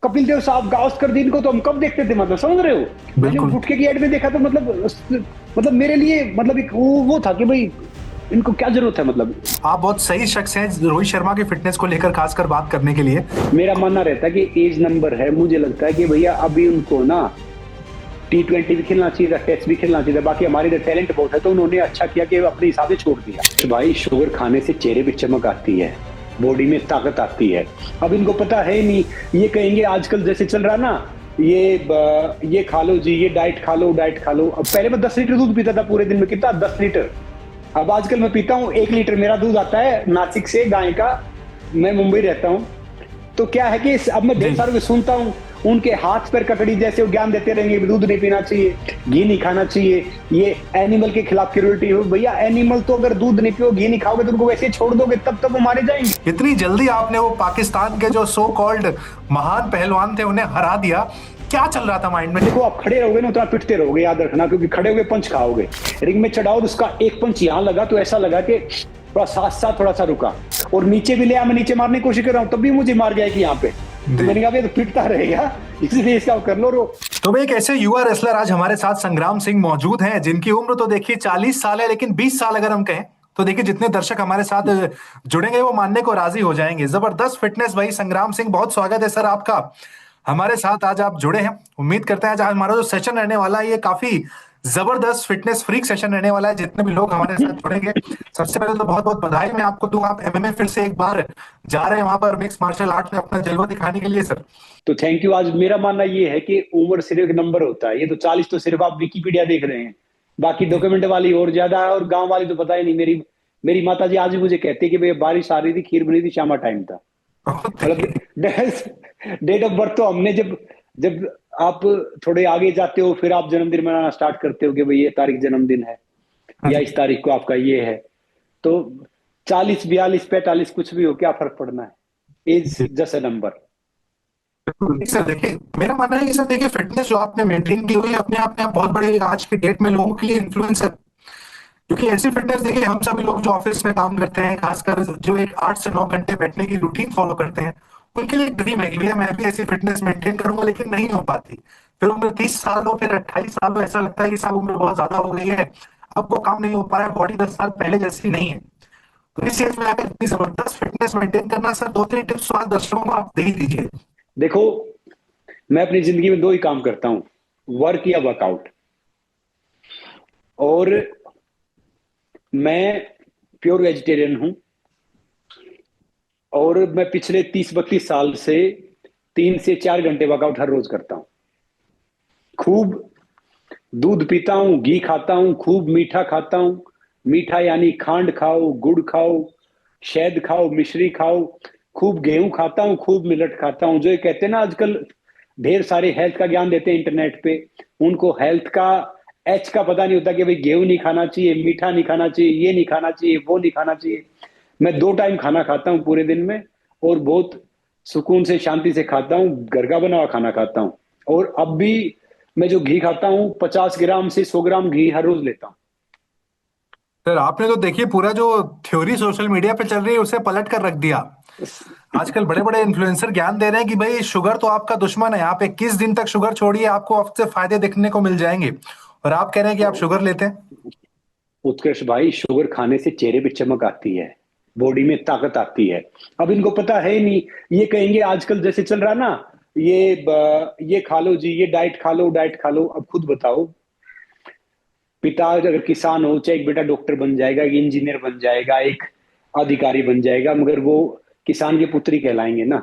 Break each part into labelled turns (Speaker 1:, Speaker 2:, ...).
Speaker 1: कपिल देव साहब, गावस्कर जी, इनको तो हम कब देखते थे, मतलब समझ रहे हो। मैंने
Speaker 2: बिल्कुल।
Speaker 1: गुटखे की एड में देखा तो मतलब मेरे लिए मतलब एक वो था कि भाई इनको क्या जरूरत है मतलब।
Speaker 2: आप बहुत सही शख्स हैं रोहित शर्मा की फिटनेस को लेकर खासकर बात करने के लिए।
Speaker 1: मेरा मानना रहता है कि एज नंबर है, मुझे लगता है कि भैया अभी उनको ना T20 भी खेलना चाहिए था, टेस्ट भी खेलना चाहिए था। बाकी हमारे इधर टैलेंट बहुत है, तो उन्होंने अच्छा किया कि अपने हिसाब से छोड़ दिया। तो भाई शुगर खाने से चेहरे पे चमक आती है, बॉडी में ताकत आती है। अब इनको पता है ही नहीं। ये कहेंगे आजकल जैसे चल रहा ना, ये खा लो जी, ये डाइट खा लो, डाइट खा लो। अब पहले मैं 10 लीटर दूध पीता था पूरे दिन में, कितना, 10 लीटर। अब आजकल मैं पीता हूँ 1 लीटर। मेरा दूध आता है नासिक से, गाय का। मैं मुंबई रहता हूँ। तो क्या है कि अब मैं ढेर
Speaker 2: जी।
Speaker 1: सारों को सुनता हूँ, उनके हाथ पैर ककड़ी जैसे वो ज्ञान देते रहेंगे, दूध नहीं पीना चाहिए, घी नहीं खाना चाहिए, ये एनिमल के खिलाफ क्रूरटी हो। भैया एनिमल तो अगर दूध नहीं पियो, घी नहीं खाओगे तो उनको वैसे ही छोड़ दोगे, तब तक वो मारे जाएंगे।
Speaker 2: इतनी जल्दी आपने वो पाकिस्तान के जो सो कॉल्ड महान पहलवान थे उन्हें हरा दिया, क्या चल रहा था माइंड में?
Speaker 1: देखो, आप खड़े रहोगे ना उतना पिटते रहोगे, याद रखना, क्योंकि खड़े होगे पंच खाओगे। रिंग में चढ़ाओ, उसका एक पंच यहाँ लगा तो ऐसा लगा कि थोड़ा साथ साथ थोड़ा सा रुका, और नीचे भी ले आया। मैं नीचे मारने की कोशिश कर रहा हूँ, तब भी मुझे मार गया कि यहाँ पे। तो
Speaker 2: जी।
Speaker 1: मैंने कहा तो पिटता रहेगा, इसलिए इसका कर लो रो।
Speaker 2: तो एक ऐसे युवा रेसलर आज हमारे साथ संग्राम सिंह मौजूद हैं जिनकी उम्र तो देखिए 40 साल है, लेकिन 20 साल अगर हम कहें तो देखिए जितने दर्शक हमारे साथ जुड़ेंगे वो मानने को राजी हो जाएंगे। जबरदस्त फिटनेस भाई संग्राम सिंह, बहुत स्वागत है सर आपका हमारे साथ। आज आप जुड़े हैं, उम्मीद करते हैं आज हमारा जो सेशन रहने वाला है ये काफी जबरदस्त फिटनेस फ्रीक सेशन रहने वाला है। जितने भी लोग हमारे साथ जुड़ेंगे, सबसे पहले तो बहुत बहुत बधाई मैं आपको दूं, आप एमएमए फिर से एक बार जा रहे हैं वहां पर मिक्स मार्शल आर्ट में अपना जलवा दिखाने के लिए सर।
Speaker 1: तो थैंक यू। आज मेरा मानना ये है कि उम्र सिर्फ एक नंबर होता है। ये तो 40 तो सिर्फ आप विकीपीडिया देख रहे हैं, बाकी
Speaker 2: जी।
Speaker 1: डॉक्यूमेंट वाली और ज्यादा है, और गांव वाली तो पता ही नहीं। मेरी मेरी माता जी आज भी मुझे कहती है कि भैया बारिश आ रही थी, खीर बनी थी, शामा टाइम था। मतलब डेट ऑफ बर्थ तो हमने जब जब आप थोड़े आगे जाते हो, फिर आप जन्मदिन मनाना स्टार्ट करते हो कि भाई ये तारीख जन्मदिन है,
Speaker 2: हाँ
Speaker 1: या
Speaker 2: जी।
Speaker 1: इस तारीख को आपका ये है। तो 40 42 45 कुछ भी हो, क्या फर्क पड़ना है। Age
Speaker 2: ji.
Speaker 1: Just a number.
Speaker 2: बिल्कुल नहीं सर, देखिए मेरा मानना है कि सर देखिए फिटनेस जो आपने मेंटेन की हुई है अपने आप में आप बहुत बड़े आज के डेट में लोगों के लिए इन्फ्लुएंसर, क्योंकि ऐसी फिटनेस देखिए हम सभी लोग जो ऑफिस में काम करते हैं, खासकर जो एक 8 से 9 घंटे बैठने की रूटीन फॉलो करते हैं, उनके लिए ड्रीम है कि भैया मैं भी ऐसी फिटनेस मेंटेन करूंगा, लेकिन नहीं हो पाती। फिर उम्र 30 साल हो, फिर 28 साल हो, ऐसा लगता है कि साहब उम्र बहुत ज्यादा हो गई है, अब वो काम नहीं हो पा रहा है, बॉडी 10 साल पहले जैसी नहीं है। तो इस एज में आकर इतनी जबरदस्त फिटनेस मेंटेन करना, सर 2 3 टिप्स तो आज दर्शकों को आप दे ही दीजिए।
Speaker 1: देखो, मैं अपनी जिंदगी में दो ही काम करता हूँ, वर्क या वर्कआउट। और मैं प्योर वेजिटेरियन हूं, और मैं पिछले 30 32 साल से 3 से 4 घंटे वर्कआउट हर रोज करता हूं। खूब दूध पीता हूँ, घी खाता हूँ, खूब मीठा खाता हूँ। मीठा यानी खांड खाओ, गुड़ खाओ, शहद खाओ, मिश्री खाओ। खूब गेहूं खाता हूँ, खूब मिलट खाता हूँ। जो ये कहते हैं ना आजकल ढेर सारे हेल्थ का ज्ञान देते हैं इंटरनेट पे, उनको हेल्थ का एच का पता नहीं होता कि भाई गेहूं नहीं खाना चाहिए, मीठा नहीं खाना चाहिए, ये नहीं खाना चाहिए, वो नहीं खाना चाहिए। मैं 2 टाइम खाना खाता हूँ पूरे दिन में, और बहुत सुकून से शांति से खाता हूँ। घर का बना हुआ खाना खाता हूँ। और अब भी मैं जो घी खाता हूँ, 50 ग्राम से 100 ग्राम घी हर रोज लेता हूँ।
Speaker 2: सर आपने तो देखिए पूरा जो थ्योरी सोशल मीडिया पे चल रही है उसे पलट कर रख दिया। आजकल बड़े बड़े इन्फ्लुएंसर ज्ञान दे रहे हैं कि भाई शुगर तो आपका दुश्मन है, आप 21 दिन तक शुगर छोड़िए आपको आपसे फायदे दिखने को मिल जाएंगे, और आप कह रहे हैं कि आप शुगर लेते हैं।
Speaker 1: उत्कर्ष भाई, शुगर खाने से चेहरे पे चमक आती है, बॉडी में ताकत आती है। अब इनको पता है ही नहीं। ये कहेंगे आजकल जैसे चल रहा ना, ये खा लो जी, ये डाइट खा लो, डाइट खा लो। अब खुद बताओ, पिता अगर किसान हो, चाहे एक बेटा डॉक्टर बन जाएगा, एक इंजीनियर बन जाएगा, एक अधिकारी बन जाएगा, मगर वो किसान के पुत्री कहलाएंगे ना।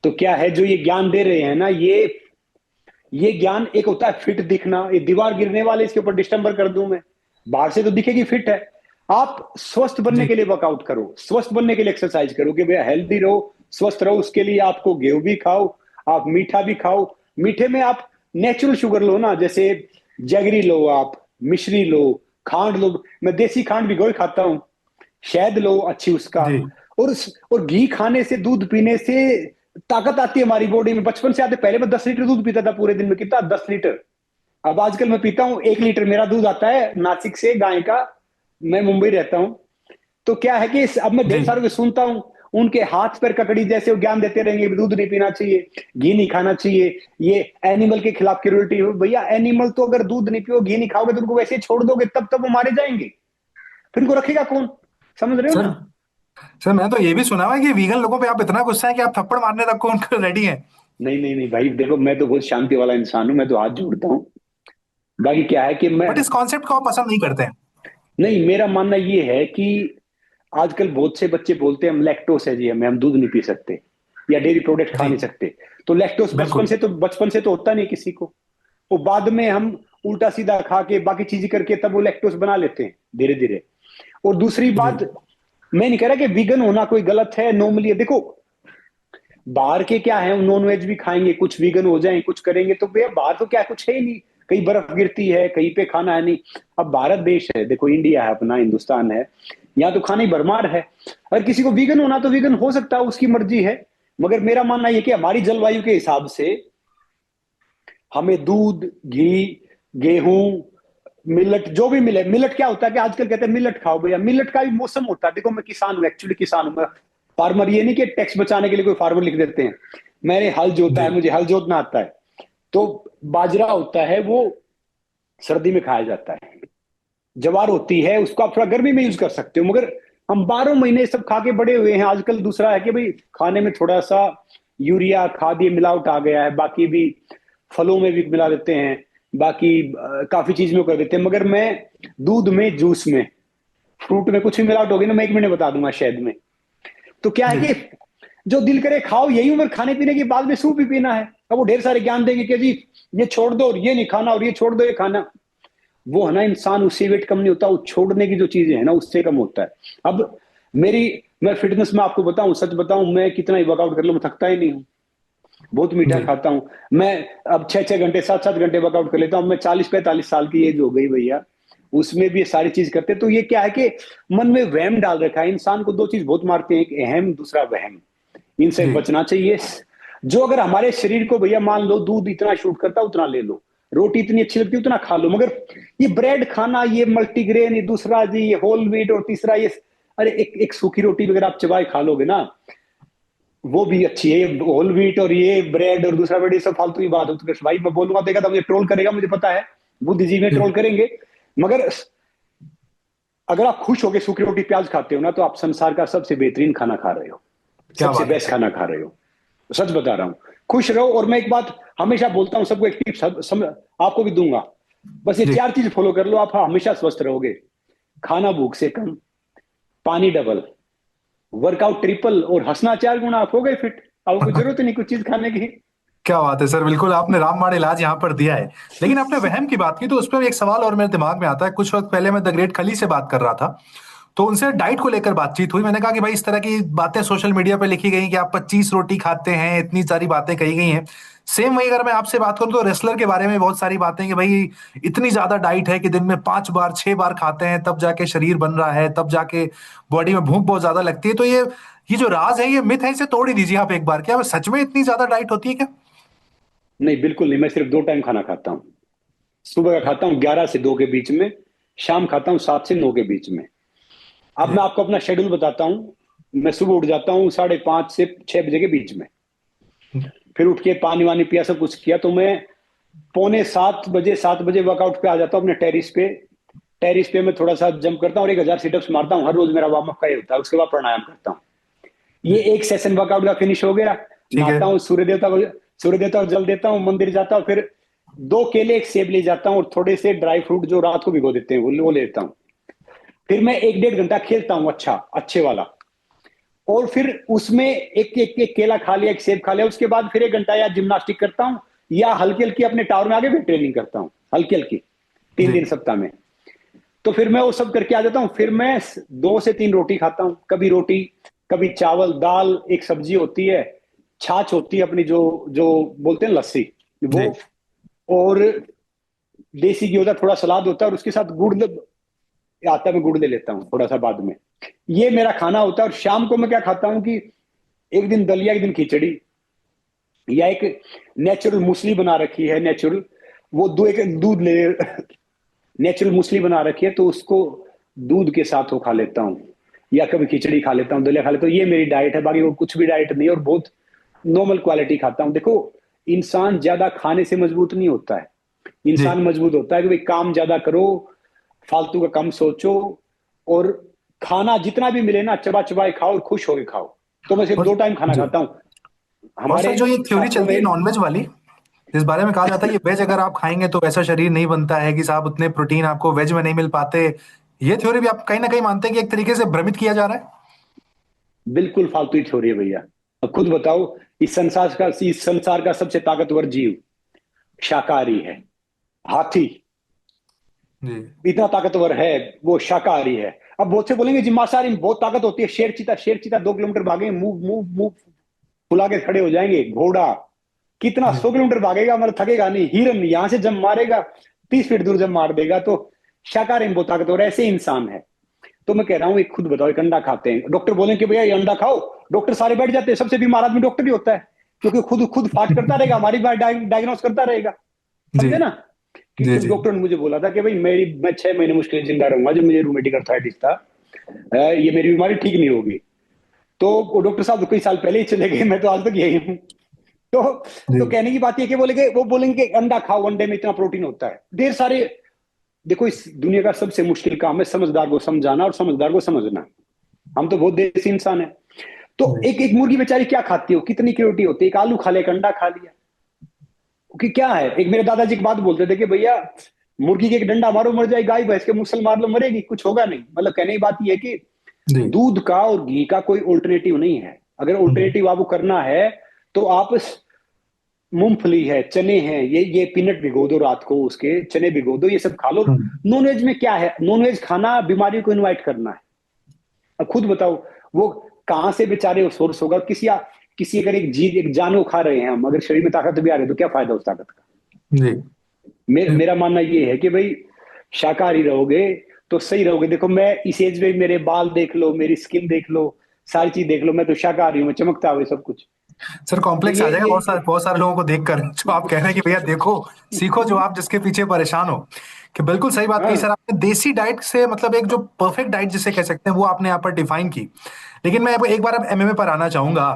Speaker 1: तो क्या है जो ये ज्ञान दे रहे हैं ना, ये ज्ञान एक होता है फिट दिखना। ये दीवार गिरने वाले, इसके ऊपर डिस्टेंबर कर दूं मैं, बाहर से तो दिखेगी फिट है। आप स्वस्थ बनने
Speaker 2: जी।
Speaker 1: के लिए वर्कआउट करो, स्वस्थ बनने के लिए एक्सरसाइज करो, कि भैया हेल्दी रहो, स्वस्थ रहो। उसके लिए आपको गेहूं भी खाओ, आप मीठा भी खाओ। मीठे में आप नेचुरल शुगर लो ना, जैसे जगरी लो, आप मिश्री लो, खांड लो। मैं देसी खांड भिगो के खाता हूँ। शहद लो अच्छी उसका।
Speaker 2: जी।
Speaker 1: और घी खाने से, दूध पीने से ताकत आती है हमारी बॉडी में। बचपन से आते, पहले मैं 10 लीटर दूध पीता था पूरे दिन में, कितना, 10 लीटर। अब आजकल मैं पीता हूँ 1 लीटर। मेरा दूध आता है नासिक से, गाय का। मैं मुंबई रहता हूँ। तो क्या है कि अब मैं ढेर
Speaker 2: जी।
Speaker 1: सारों को सुनता हूँ, उनके हाथ पर ककड़ी जैसे वो ज्ञान देते रहेंगे, दूध नहीं पीना चाहिए, घी नहीं खाना चाहिए, ये एनिमल के खिलाफ क्रूरटी हो। भैया एनिमल तो अगर दूध नहीं पियो, घी नहीं खाओगे तो उनको वैसे ही छोड़ दोगे, तब तब वो मारे जाएंगे, फिर उनको रखेगा कौन? समझ रहे हो
Speaker 2: सर
Speaker 1: ना?
Speaker 2: सर मैं तो ये भी सुना हुआ है कि वीगन लोगों पे आप इतना गुस्सा है कि आप थप्पड़ मारने तक को उनको रेडी हैं।
Speaker 1: नहीं नहीं नहीं भाई, देखो मैं तो बहुत शांति वाला इंसान हूं, मैं तो हाथ जोड़ता हूँ। बाकी क्या है कि मैं,
Speaker 2: बट इस कॉन्सेप्ट को आप पसंद नहीं करते हैं।
Speaker 1: नहीं मेरा मानना ये है कि आजकल बहुत से बच्चे बोलते हैं हम लैक्टोस है जी, हम दूध नहीं पी सकते या डेयरी प्रोडक्ट खा
Speaker 2: जी
Speaker 1: नहीं सकते। तो लैक्टोस
Speaker 2: बिल्कुल।
Speaker 1: बचपन से तो होता नहीं किसी को, वो बाद में हम उल्टा सीधा खा के बाकी चीजें करके तब वो लैक्टोस बना लेते हैं धीरे धीरे। और दूसरी
Speaker 2: जी
Speaker 1: बात, मैं नहीं कह रहा कि वीगन होना कोई गलत है, नॉर्मली देखो बाहर के क्या है, नॉन वेज भी खाएंगे, कुछ वीगन हो जाएं, कुछ करेंगे, तो भैया बाहर तो क्या कुछ है ही नहीं, कहीं बर्फ गिरती है, कहीं पे खाना है नहीं। अब भारत देश है, देखो इंडिया है अपना, हिंदुस्तान है, यहाँ तो खाने ही भरमार है। अगर किसी को वीगन होना तो वीगन हो सकता है, उसकी मर्जी है। मगर मेरा मानना यह कि हमारी जलवायु के हिसाब से हमें दूध, घी, गेहूं, मिलेट जो भी मिले, मिलेट क्या होता है कि आजकल कहते हैं मिलेट खाओ, भैया मिलेट का भी मौसम होता है। देखो मैं किसान हूं, एक्चुअली किसान हूं मैं, फार्मर ये नहीं कि टैक्स बचाने के लिए कोई फार्मर लिख देते हैं, मैंने हल जोता
Speaker 2: जी
Speaker 1: है, मुझे हल जोतना आता है। तो बाजरा होता है वो सर्दी में खाया जाता है, ज्वार होती है उसको आप थोड़ा गर्मी में यूज कर सकते हो, मगर हम 12 महीने सब खा के बड़े हुए हैं। आजकल दूसरा है कि भाई खाने में थोड़ा सा यूरिया खाद ये मिलावट आ गया है, बाकी भी फलों में भी मिला देते हैं, बाकी काफी चीज में कर देते हैं। मगर मैं दूध में, जूस में, फ्रूट में कुछ भी मिलावट होगी ना, मैं 1 महीने बता दूंगा शहद में। तो क्या है
Speaker 2: जी
Speaker 1: कि जो दिल करे खाओ, यही उम्र खाने पीने की, बाद में सूप ही पीना है। अब वो ढेर सारे ज्ञान देंगे कि जी ये छोड़ दो और ये नहीं खाना और ये छोड़ दो ये खाना, वो है ना इंसान, उससे वेट कम नहीं होता, वो छोड़ने की जो चीजें है ना उससे कम होता है। अब मेरी, मैं फिटनेस में आपको बताऊं, सच बताऊं, मैं कितना ही वर्कआउट कर लूं मैं थकता ही नहीं हूं, बहुत मीठा
Speaker 2: जी
Speaker 1: खाता हूं मैं। अब 6 6 घंटे 7 7 घंटे वर्कआउट कर लेता हूं मैं, 40 45 साल की एज हो गई भैया, उसमें भी ये सारी चीज करते। तो ये क्या है कि मन में वहम डाल रखा है इंसान को, दो चीज बहुत मारते हैं, एक अहम, दूसरा वहम, इनसे
Speaker 2: जी
Speaker 1: बचना चाहिए। जो अगर हमारे शरीर को भैया मान लो दूध इतना शूट करता है उतना ले लो, रोटी इतनी अच्छी लगती है उतना खा लो, मगर ये ब्रेड खाना, ये मल्टीग्रेन, ये दूसरा जी ये होल व्हीट, और तीसरा ये, अरे एक सूखी रोटी वगैरह आप चबाए खा लोगे ना, वो भी अच्छी है, होल व्हीट और ये ब्रेड और दूसरा ब्रेड, ये सब फालतू की बात होती है भाई। मैं बोलूंगा देखा तो मुझे ट्रोल करेगा, मुझे पता है, बुद्धिजीवी
Speaker 2: जी।
Speaker 1: ट्रोल करेंगे। मगर अगर आप खुश होके सूखी रोटी प्याज खाते हो ना, तो आप संसार का सबसे बेहतरीन खाना खा रहे हो,
Speaker 2: क्या
Speaker 1: सबसे
Speaker 2: बात है
Speaker 1: बेस्ट
Speaker 2: सर।
Speaker 1: खाना खा रहे हो, सच बता रहा हूं। खुश रहो। और मैं एक बात हमेशा बोलता हूं सबको, एक टिप्स आपको भी दूंगा, बस ये
Speaker 2: जी
Speaker 1: 4 चीज फॉलो कर लो, आप हमेशा स्वस्थ रहोगे। खाना भूख से कम, पानी डबल, वर्कआउट ट्रिपल, और हंसना 4 गुना, आप हो गए फिट। अब कोई जरूरत ही नहीं कुछ चीज खाने की।
Speaker 2: क्या बात है सर, बिल्कुल आपने रामबाण इलाज यहाँ पर दिया है। लेकिन आपने वहम की बात की तो उस पर एक सवाल और मेरे दिमाग में आता है। कुछ वक्त पहले मैं द ग्रेट खली से बात कर रहा था, तो उनसे डाइट को लेकर बातचीत हुई। मैंने कहा कि भाई इस तरह की बातें सोशल मीडिया पे लिखी गई कि आप 25 रोटी खाते हैं, इतनी सारी बातें कही गई हैं। सेम वही अगर मैं आपसे बात करूं तो रेसलर के बारे में बहुत सारी बातें कि भाई इतनी ज्यादा डाइट है कि दिन में 5 बार 6 बार खाते हैं तब जाके शरीर बन रहा है, तब जाके बॉडी में भूख बहुत ज्यादा लगती है। तो ये जो राज है, ये मिथ है, इसे तोड़ ही दीजिए आप एक बार। क्या सच में इतनी ज्यादा डाइट होती है क्या?
Speaker 1: नहीं बिल्कुल नहीं, मैं सिर्फ 2 टाइम खाना खाता हूँ। सुबह का खाता हूँ 11 से 2 के बीच में, शाम खाता हूँ 7 से 9 के बीच में। अब
Speaker 2: जी
Speaker 1: मैं आपको अपना शेड्यूल बताता हूँ। मैं सुबह उठ जाता हूँ 5:30 से 6 बजे के बीच में, फिर उठ के पानी वानी पिया, सब कुछ किया, तो मैं पौने 7 बजे 7 बजे वर्कआउट पे आ जाता हूँ अपने टेरिस पे। टेरिस पे मैं थोड़ा सा जंप करता हूँ और 1,000 सिटअप्स मारता हूँ, हर रोज मेरा वार्म अप का ये होता है। उसके बाद प्राणायाम करता हूँ। ये
Speaker 2: जी
Speaker 1: एक सेशन वर्कआउट का फिनिश हो गया।
Speaker 2: ठीक है।
Speaker 1: नहाता हूँ, सूर्य देवता को जल देता हूँ, मंदिर जाता हूँ, फिर 2 केले 1 सेब ले जाता हूँ और थोड़े से ड्राई फ्रूट जो रात को भिगो देते हैं वो लेता हूँ। फिर मैं 1 1.5 घंटा खेलता हूँ, अच्छा अच्छे वाला। और फिर उसमें एक केला खा लिया, एक सेब खा लिया, उसके बाद फिर 1 घंटा या जिम्नास्टिक करता हूँ, या हल्की हल्की अपने टावर में आगे भी ट्रेनिंग करता हूँ, हल्की हल्की, तीन
Speaker 2: जी
Speaker 1: दिन सप्ताह में। तो फिर मैं वो सब करके आ जाता हूँ। फिर मैं 2 से 3 रोटी खाता हूँ, कभी रोटी, कभी चावल दाल, एक सब्जी होती है, छाछ होती है अपनी जो जो बोलते हैं लस्सी,
Speaker 2: जी
Speaker 1: वो, और देसी घी होता है, थोड़ा सलाद होता है, और उसके साथ गुड़ आता है, मैं गुड़ ले लेता हूँ थोड़ा सा बाद में। ये मेरा खाना होता है। और शाम को मैं क्या खाता हूँ कि एक दिन दलिया, एक दिन खिचड़ी, या एक नेचुरल मूसली बना रखी है, नेचुरल, वो एक दूध ले, नेचुरल मूसली बना रखी है तो उसको दूध के साथ वो खा लेता हूँ। या कभी खिचड़ी खा लेता हूँ, दलिया खा लेता हूँ, ये मेरी डाइट है। बाकी वो कुछ भी डाइट नहीं है, और बहुत नॉर्मल क्वालिटी खाता हूँ। देखो, इंसान ज्यादा खाने से मजबूत नहीं होता है।
Speaker 2: जी।
Speaker 1: इंसान मजबूत होता है कि भाई काम ज्यादा करो, फालतू का कम सोचो, और खाना जितना भी मिले ना चबा चबाए खाओ और खुश होके खाओ। तो मैं सिर्फ
Speaker 2: और
Speaker 1: 2 टाइम खाना
Speaker 2: जी,
Speaker 1: खाता हूँ।
Speaker 2: और
Speaker 1: हमारे
Speaker 2: सर जो ये थ्योरी
Speaker 1: शास्त्रों
Speaker 2: चलती है
Speaker 1: में
Speaker 2: नॉनवेज वाली, इस बारे में कहा जाता है कि वेज अगर आप खाएंगे तो वैसा शरीर नहीं बनता है, कि साहब उतने प्रोटीन आपको वेज में नहीं मिल पाते। ये थ्योरी भी आप कहीं ना कहीं मानते हैं कि एक तरीके से भ्रमित किया जा रहा है?
Speaker 1: बिल्कुल फालतू ही थ्योरी है भैया। अब खुद बताओ, इस संसार का सबसे ताकतवर जीव शाकाहारी है। हाथी
Speaker 2: जी।
Speaker 1: इतना ताकतवर है, वो शाकाहारी है। अब बहुत से बोलेंगे जी मांसाहारी में बहुत ताकत होती है। शेर चीता 2 किलोमीटर भागे, मुंह मुंह मुंह फुला के खड़े हो जाएंगे। घोड़ा कितना
Speaker 2: जी।
Speaker 1: 100 किलोमीटर भागेगा, मतलब थकेगा नहीं। हिरन यहां से जब मारेगा 30 फीट दूर जब मार देगा। तो शाकाहारी में बहुत ताकतवर, ऐसे इंसान है। तो मैं कह रहा हूँ, एक खुद बताओ, एक अंडा खाते हैं, डॉक्टर बोले कि भैया ये अंडा खाओ, डॉक्टर सारे बैठ जाते हैं। सबसे बीमार आदमी डॉक्टर ही होता है, क्योंकि खुद खुद फाट करता रहेगा, हमारी बात डायग्नोस करता रहेगा।
Speaker 2: जी।
Speaker 1: समझे ना? कि
Speaker 2: जी।
Speaker 1: जब
Speaker 2: जी।
Speaker 1: डॉक्टर ने मुझे बोला था कि भाई मैं 6 महीने मुश्किल से जिंदा रहूंगा, जब मुझे रूमेटिक अर्थराइटिस था, ये मेरी बीमारी ठीक नहीं होगी। तो वो डॉक्टर साहब तो कई साल पहले ही चले गए, मैं तो आज तक यही हूँ। तो
Speaker 2: जी।
Speaker 1: तो कहने की बात ये कि बोलेंगे, वो बोलेंगे कि अंडा खाओ, अंडे में इतना प्रोटीन होता है, ढेर सारे। देखो, इस दुनिया का सबसे मुश्किल काम है समझदार को समझाना और समझदार को समझना। हम तो बहुत देसी इंसान है। तो
Speaker 2: जी।
Speaker 1: एक एक मुर्गी बेचारी क्या खाती हो, कितनी क्यूरिटी होती है, एक आलू खा लिया, एक अंडा खा लिया, कि क्या है। एक मेरे दादाजी एक बात बोलते थे कि भैया, मुर्गी के एक डंडा मारो मर जाए, गाय भैंस के मुसल मार लो मरेगी, कुछ होगा नहीं। मतलब कहने की बात यह है कि
Speaker 2: जी।
Speaker 1: दूध का और घी का कोई ऑल्टरनेटिव नहीं है। अगर
Speaker 2: हम्म।
Speaker 1: ऑल्टरनेटिव आपको करना है, तो आप मूंगफली है, चने हैं, ये पीनट भिगो दो रात को, उसके चने भिगो दो, ये सब खा लो।
Speaker 2: हम्म।
Speaker 1: नॉनवेज में क्या है? नॉनवेज खाना बीमारी को इनवाइट करना है। अब खुद बताओ, वो कहां से बेचारे वो सोर्स होगा? किसी अगर एक जानवर खा रहे हैं हम, अगर शरीर में ताकत भी आ रही है, तो क्या फायदा उस ताकत का?
Speaker 2: जी। जी।
Speaker 1: मेरा मानना ये है कि भाई, शाकाहारी रहोगे तो सही रहोगे। देखो, मैं इस एज में, मेरे बाल देख लो, मेरी स्किन देख लो, सारी चीज देख लो, मैं तो शाकाहारी हूँ, मैं चमकता हुआ सब कुछ।
Speaker 2: सर
Speaker 1: तो
Speaker 2: कॉम्प्लेक्स आ जाएगा बहुत सारे लोगों को देखकर, जो आप कह रहे हैं कि भैया देखो, सीखो, जो आप जिसके पीछे परेशान हो। कि बिल्कुल सही बात कही
Speaker 1: हाँ।
Speaker 2: सर आपने। देसी डाइट से मतलब एक जो परफेक्ट डाइट जिसे कह सकते हैं वो आपने यहाँ पर डिफाइन की। लेकिन मैं एक बार अब एमएमए पर आना चाहूंगा।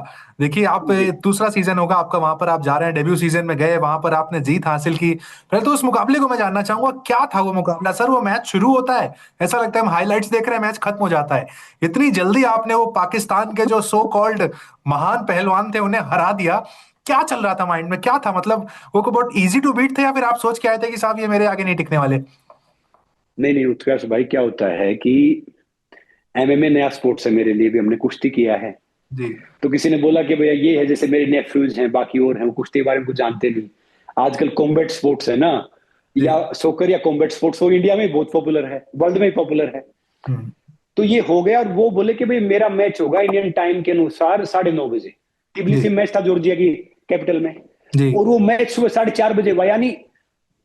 Speaker 2: देखिए आप,
Speaker 1: जी।
Speaker 2: दूसरा सीजन होगा आपका, वहां पर आप जा रहे हैं, डेब्यू सीजन में गए, वहां पर आपने जीत हासिल की। पहले तो उस मुकाबले को मैं जानना चाहूंगा, क्या था वो मुकाबला सर? वो मैच शुरू होता है, ऐसा लगता है हम हाइलाइट्स देख रहे हैं, मैच खत्म हो जाता है। इतनी जल्दी आपने वो पाकिस्तान के जो सो कॉल्ड महान पहलवान थे उन्हें हरा दिया। क्या चल रहा था माइंड में, क्या था मतलब? वो को बहुत इजी टू बीट थे, या फिर आप सोच के आए थे कि साहब ये मेरे आगे नहीं टिकने वाले?
Speaker 1: नहीं नहीं, उत्कर्ष भाई, क्या होता है कि एमएमए नया स्पोर्ट्स है मेरे लिए भी, हमने कुश्ती किया है।
Speaker 2: जी।
Speaker 1: तो किसी ने बोला कि भैया ये है, जैसे मेरे नेफ्यूज हैं, बाकी और हैं, वो कुश्ती के बारे में कुछ जानते नहीं। आजकल कॉम्बैट स्पोर्ट्स है ना,
Speaker 2: जी।
Speaker 1: या सोकर या कॉम्बैट स्पोर्ट्स, वो इंडिया में बहुत पॉपुलर है, वर्ल्ड में पॉपुलर है।
Speaker 2: हम्म।
Speaker 1: तो ये हो गया, और वो बोले कि भाई मेरा मैच होगा इंडियन टाइम के अनुसार 9:30 बजे।
Speaker 2: जी।
Speaker 1: टिबिलिसी मैच था, जॉर्जिया की कैपिटल में।
Speaker 2: जी।
Speaker 1: और वो मैच सुबह 4:30 बजे हुआ। यानी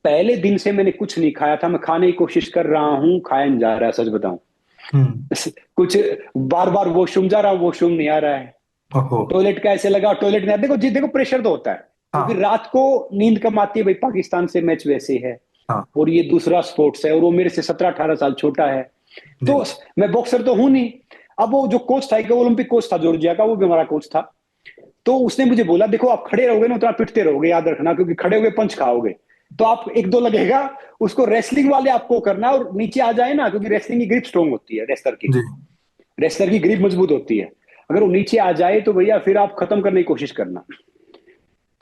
Speaker 1: पहले दिन से मैंने कुछ नहीं खाया था, मैं खाने की कोशिश कर रहा हूँ, खाया नहीं जा रहा है, सच बताऊं।
Speaker 2: हम्म।
Speaker 1: कुछ बार बार वॉशरूम जा रहा हूँ, वॉशरूम नहीं आ रहा है।
Speaker 2: ओहो।
Speaker 1: टॉयलेट का ऐसे लगा, टॉयलेट नहीं आ। देखो जी, देखो प्रेशर तो होता है, क्योंकि
Speaker 2: हाँ।
Speaker 1: रात को नींद कम आती है भाई, पाकिस्तान से मैच वैसे है।
Speaker 2: हाँ।
Speaker 1: और ये दूसरा स्पोर्ट्स है, और वो मेरे से 17-18 साल छोटा है।
Speaker 2: जी।
Speaker 1: तो मैं बॉक्सर तो हूं नहीं। अब वो जो कोच था, एक ओलंपिक कोच था जॉर्जिया का, वो भी हमारा कोच था। तो उसने मुझे बोला, देखो आप खड़े रहोगे ना, उतना पिटते रहोगे, याद रखना, क्योंकि खड़े होगे पंच खाओगे। तो आप एक दो लगेगा, उसको रेसलिंग वाले आपको करना, और नीचे आ जाए ना, क्योंकि रेसलिंग की ग्रिप स्ट्रोंग होती है,
Speaker 2: जी।
Speaker 1: रेसलर की ग्रिप मजबूत होती है। अगर वो नीचे आ जाए तो भैया फिर आप खत्म करने की कोशिश करना।